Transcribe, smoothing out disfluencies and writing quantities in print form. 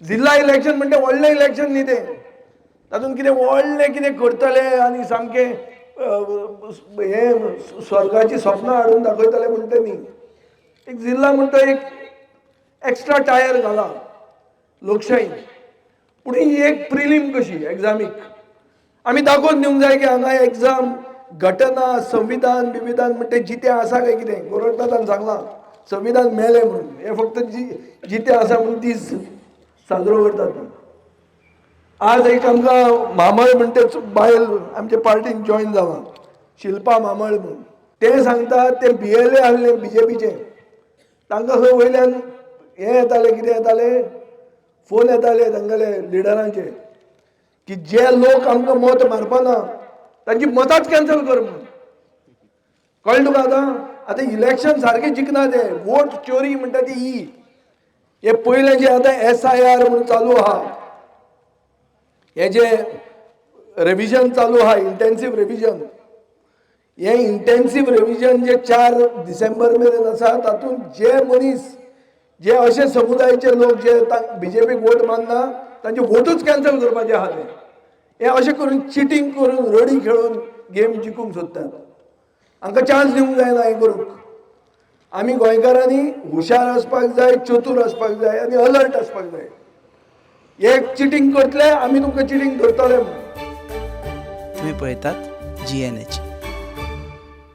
जिल्हा इलेक्शन म्हणजे व्हडलें इलेक्शन न्ही तें, तातूंत कितें व्हडलें कितें करतले आनी सामकें हे स्वर्गाची स्वप्नां हाडून दाखयतले म्हणटा न्ही. एक जिल्हा म्हणटा एक एक्स्ट्रा टायर घाला लोकशाही. पूण ही एक प्रिलीम कशी एग्जामीक आमी दाखोवन दिवंक जाय की हांगा एग्जाम घटना संविधान बिविधान म्हणटा जितें आसा काय कितें. गोरखनाथान सांगलां संविधान मेलें म्हणून, हे फक्त जितें आसा म्हणून दीस साजरो करतात. आज एक आमकां मामळ म्हणटा बायल आमच्या पार्टीन जॉयन जालां, शिल्पा मामळ म्हणून. ते सांगतात ते BLA आहले BJPचे, तांकां खंय वयल्यान हे येताले कितें येताले फोन येताले तांगेले लिडरांचे की जे लोक आमकां मत मारपाना तांची मतांच कॅन्सल कर म्हणून. कळ्ळें तुका आतां. आतां इलेक्शन सारकें जिखना ते, वोट चोरी म्हणटा ती ही. हे पयलें जे आतां SIR म्हणून चालू आहा, हे जे रिव्हिजन चालू आहा इंटेन्सिव्ह रिव्हिजन, हे इंटेन्सिव्ह रिव्हिजन जे 4 डिसेंबर मेरेन आसा तातूंत जे मनीस जे अशे समुदायाचे लोक जे BJPक वोट मानना तांचे वोटूच कॅन्सल करपाचे आहा ते. हे अशें करून चिटींग करून रडी खेळून गेम जिखूंक सोदतात. हांकां चान्स दिवंक जायना हें करूंक. आमी गोंयकारांनी हुशार आसपाक जाय, चतूर आसपाक जाय आनी अलर्ट आसपाक जाय. एक चिटींग करतले आमी तुमकां चिटींग धरतले म्हणून. तुम्ही पळयतात GNH.